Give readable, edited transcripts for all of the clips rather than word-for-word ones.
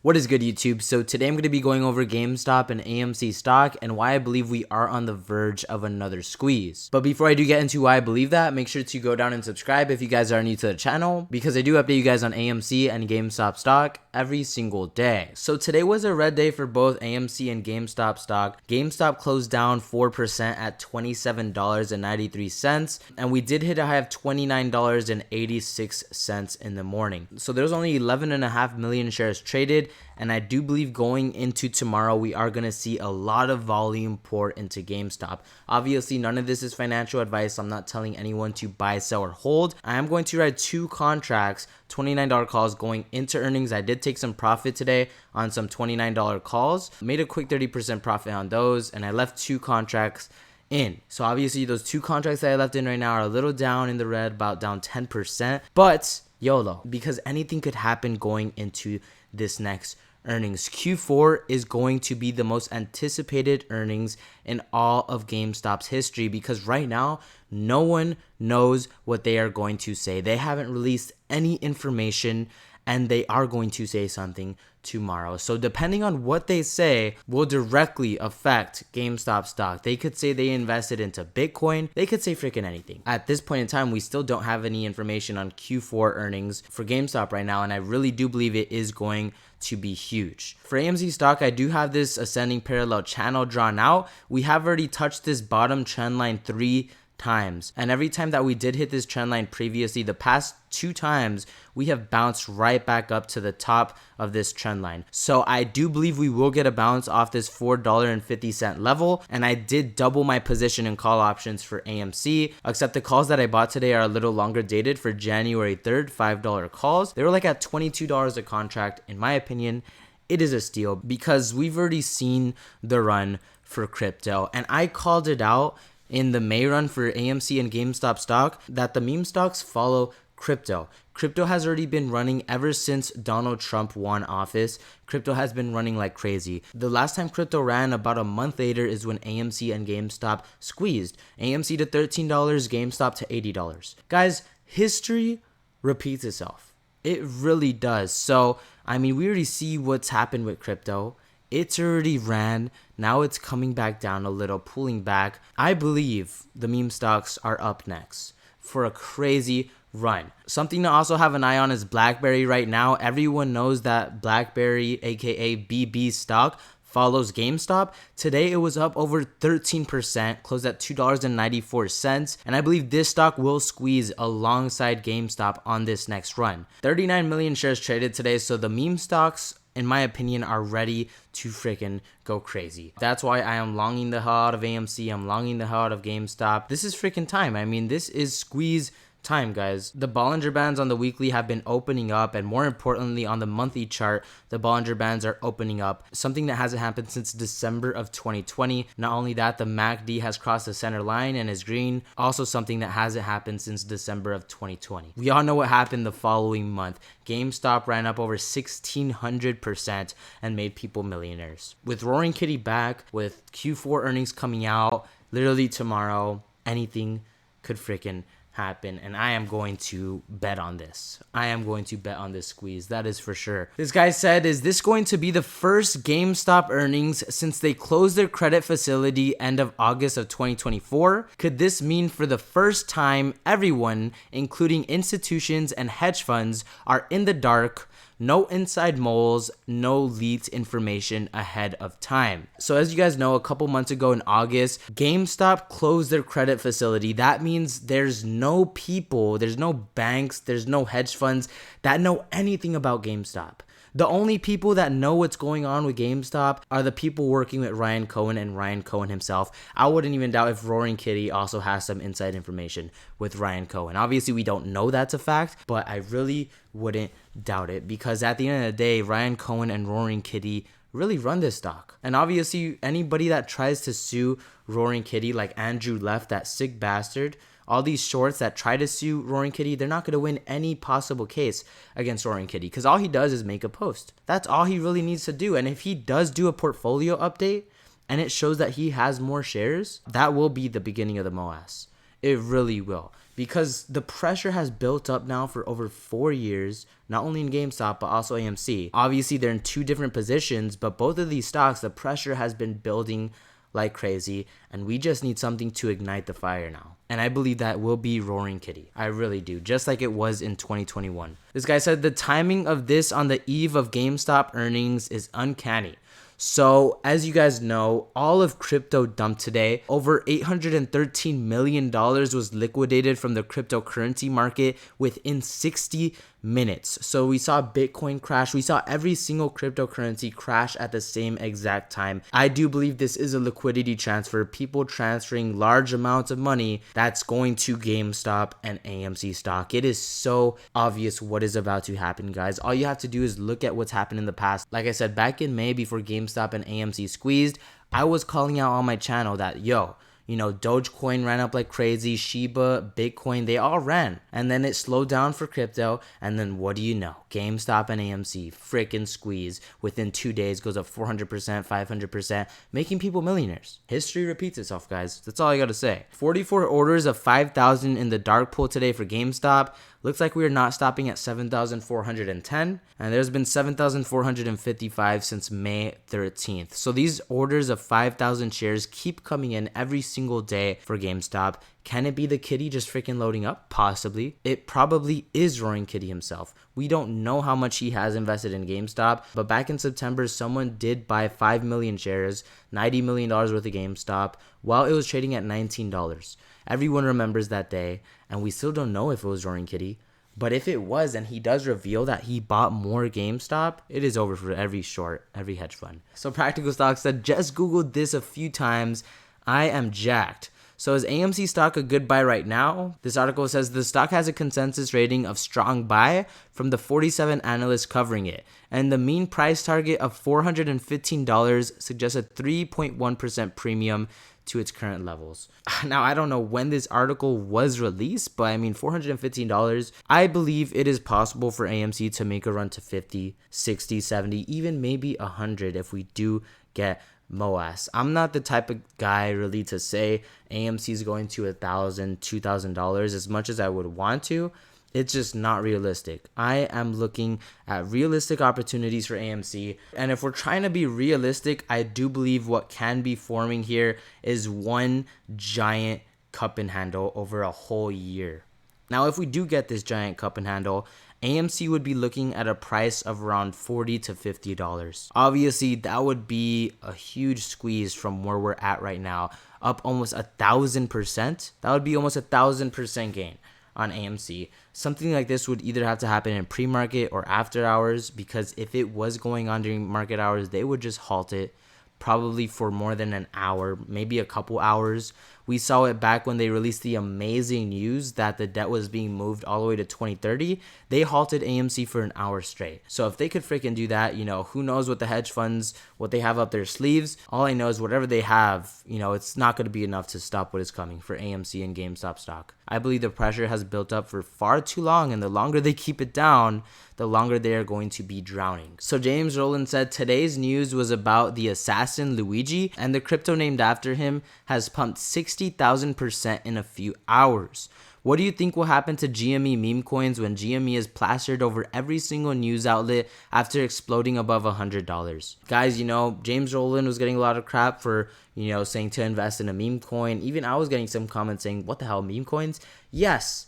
What is good, YouTube? So today I'm going to be going over GameStop and AMC stock and why I believe we are on the verge of another squeeze. But before I do get into why I believe that, make sure to go down and subscribe if you guys are new to the channel, because I do update you guys on AMC and GameStop stock every single day. So today was a red day for both AMC and GameStop stock. GameStop closed down 4% at $27.93, and we did hit a high of $29.86 in the morning. So there's only 11.5 million shares traded. And I do believe going into tomorrow, we are going to see a lot of volume pour into GameStop. Obviously, none of this is financial advice. I'm not telling anyone to buy, sell, or hold. I am going to write two contracts, $29 calls going into earnings. I did take some profit today on some $29 calls. Made a quick 30% profit on those, and I left two contracts in. So obviously, those two contracts that I left in right now are a little down in the red, about down 10%. But YOLO, because anything could happen going into this next earnings. Q4 is going to be the most anticipated earnings in all of GameStop's history, because right now no one knows what they are going to say. They haven't released any information, and they are going to say something tomorrow. So depending on what they say will directly affect GameStop stock. They could say they invested into Bitcoin. They could say freaking anything. At this point in time, we still don't have any information on Q4 earnings for GameStop right now, and I really do believe it is going to be huge. For AMC stock, I do have this ascending parallel channel drawn out. We have already touched this bottom trend line 3 times, and every time that we did hit this trend line previously, the past 2 times, we have bounced right back up to the top of this trend line. So I do believe we will get a bounce off this $4.50 level, and I did double my position in call options for AMC, except the calls that I bought today are a little longer dated for January 3rd, $5 calls. They were like at $22 a contract. In my opinion, it is a steal because we've already seen the run for crypto, and I called it out in the May run for AMC and GameStop stock that the meme stocks follow crypto. Crypto has already been running ever since Donald Trump won office. Crypto has been running like crazy. The last time crypto ran about a month later is when AMC and GameStop squeezed. AMC to $13, GameStop to $80. Guys, history repeats itself. It really does. So, I mean, we already see what's happened with crypto. It's already ran. Now it's coming back down a little, pulling back. I believe the meme stocks are up next for a crazy run. Something to also have an eye on is BlackBerry right now. Everyone knows that BlackBerry, aka BB stock, follows GameStop. Today it was up over 13%, closed at $2.94, and I believe this stock will squeeze alongside GameStop on this next run. 39 million shares traded today, so the meme stocks, in my opinion, are ready to freaking go crazy. That's why I am longing the hell out of AMC. I'm longing the hell out of GameStop. This is freaking time. I mean, this is squeeze time, guys. The Bollinger Bands on the weekly have been opening up, and more importantly, on the monthly chart, the Bollinger Bands are opening up. Something that hasn't happened since December of 2020. Not only that, the MACD has crossed the center line and is green. Also something that hasn't happened since December of 2020. We all know what happened the following month. GameStop ran up over 1,600% and made people millionaires. With Roaring Kitty back, with Q4 earnings coming out literally tomorrow, anything could freaking happen, and I am going to bet on this. I am going to bet on this squeeze, that is for sure. This guy said, is this going to be the first GameStop earnings since they closed their credit facility end of August of 2024? Could this mean for the first time everyone, including institutions and hedge funds, are in the dark? No inside moles, no leaked information ahead of time. So as you guys know, a couple months ago in August, GameStop closed their credit facility. That means there's no people, there's no banks, there's no hedge funds that know anything about GameStop. The only people that know what's going on with GameStop are the people working with Ryan Cohen and Ryan Cohen himself. I wouldn't even doubt if Roaring Kitty also has some inside information with Ryan Cohen. Obviously, we don't know that's a fact, but I really wouldn't doubt it, because at the end of the day, Ryan Cohen and Roaring Kitty really run this stock. And obviously, anybody that tries to sue Roaring Kitty, like Andrew Left, that sick bastard, all these shorts that try to sue Roaring Kitty, they're not going to win any possible case against Roaring Kitty, because all he does is make a post. That's all he really needs to do. And if he does do a portfolio update and it shows that he has more shares, that will be the beginning of the MOAS. It really will. because the pressure has built up now for over 4 years, not only in GameStop, but also AMC. Obviously, they're in two different positions, but both of these stocks, the pressure has been building like crazy, and we just need something to ignite the fire now. And I believe that will be Roaring Kitty. I really do, just like it was in 2021. This guy said the timing of this on the eve of GameStop earnings is uncanny. So as you guys know, all of crypto dumped today. Over $813 million was liquidated from the cryptocurrency market within 60 minutes. So we saw Bitcoin crash. We saw every single cryptocurrency crash at the same exact time. I do believe this is a liquidity transfer. People transferring large amounts of money that's going to GameStop and AMC stock. It is so obvious what is about to happen, guys. All you have to do is look at what's happened in the past. Like I said, back in May before GameStop and AMC squeezed, I was calling out on my channel that, yo, you know, Dogecoin ran up like crazy, Shiba, Bitcoin, they all ran. And then it slowed down for crypto. And then what do you know? GameStop and AMC freaking squeeze. Within 2 days, goes up 400%, 500%, making people millionaires. History repeats itself, guys. That's all I gotta say. 44 orders of 5,000 in the dark pool today for GameStop. Looks like we are not stopping at 7,410, and there's been 7,455 since May 13th. So these orders of 5,000 shares keep coming in every single day for GameStop. Can it be the kitty just freaking loading up? Possibly. It probably is Roaring Kitty himself. We don't know how much he has invested in GameStop, but back in September, someone did buy 5 million shares, $90 million worth of GameStop, while it was trading at $19. Everyone remembers that day, and we still don't know if it was Roaring Kitty. But if it was, and he does reveal that he bought more GameStop, it is over for every short, every hedge fund. So Practical Stock said, just Googled this a few times. I am jacked. So is AMC stock a good buy right now? This article says the stock has a consensus rating of strong buy from the 47 analysts covering it, and the mean price target of $415 suggests a 3.1% premium to its current levels. Now, I don't know when this article was released, but I mean, $415, I believe it is possible for AMC to make a run to 50, 60, 70, even maybe 100 if we do get MOAS. I'm not the type of guy really to say AMC is going to $1,000, $2,000 as much as I would want to. It's just not realistic. I am looking at realistic opportunities for AMC. And if we're trying to be realistic, I do believe what can be forming here is one giant cup and handle over a whole year. Now, if we do get this giant cup and handle, AMC would be looking at a price of around $40 to $50. Obviously, that would be a huge squeeze from where we're at right now, up almost 1,000%. That would be almost 1,000% gain on AMC. Something like this would either have to happen in pre-market or after hours, because if it was going on during market hours, they would just halt it probably for more than an hour, maybe a couple hours. We saw it back when they released the amazing news that the debt was being moved all the way to 2030. They halted AMC for an hour straight. So if they could freaking do that, you know, who knows what the hedge funds, what they have up their sleeves. All I know is whatever they have, you know, it's not going to be enough to stop what is coming for AMC and GameStop stock. I believe the pressure has built up for far too long, and the longer they keep it down, the longer they are going to be drowning. So James Rowland said today's news was about the assassin Luigi, and the crypto named after him has pumped 60,000% in a few hours. What do you think will happen to GME meme coins when GME is plastered over every single news outlet after exploding above $100? Guys, you know, James Rowland was getting a lot of crap for, you know, saying to invest in a meme coin. Even I was getting some comments saying, what the hell, meme coins? Yes,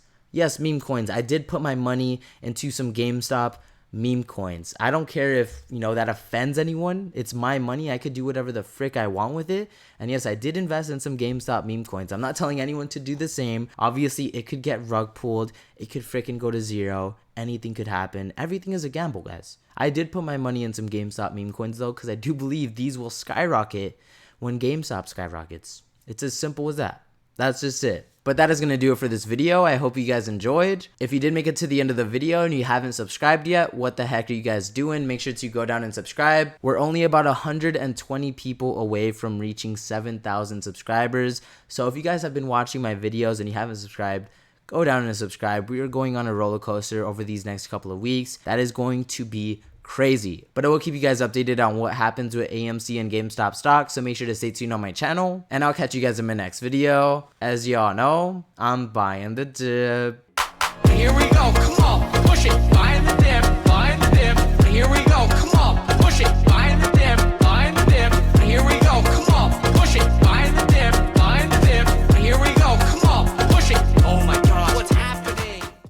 meme coins. I did put my money into some GameStop meme coins. I don't care if, you know, that offends anyone. It's my money. I could do whatever the frick I want with it. And yes, I did invest in some GameStop meme coins. I'm not telling anyone to do the same. Obviously, it could get rug pulled. It could freaking go to zero. Anything could happen. Everything is a gamble, guys. I did put my money in some GameStop meme coins, though, because I do believe these will skyrocket when GameStop skyrockets. It's as simple as that. That's just it. But that is going to do it for this video. I hope you guys enjoyed. If you did make it to the end of the video and you haven't subscribed yet, what the heck are you guys doing? Make sure to go down and subscribe. We're only about 120 people away from reaching 7,000 subscribers. So if you guys have been watching my videos and you haven't subscribed, go down and subscribe. We are going on a roller coaster over these next couple of weeks. That is going to be crazy. But I will keep you guys updated on what happens with AMC and GameStop stocks, so make sure to stay tuned on my channel, and I'll catch you guys in my next video. As y'all know, I'm buying the dip. Here we go, come on, push it, buying the dip.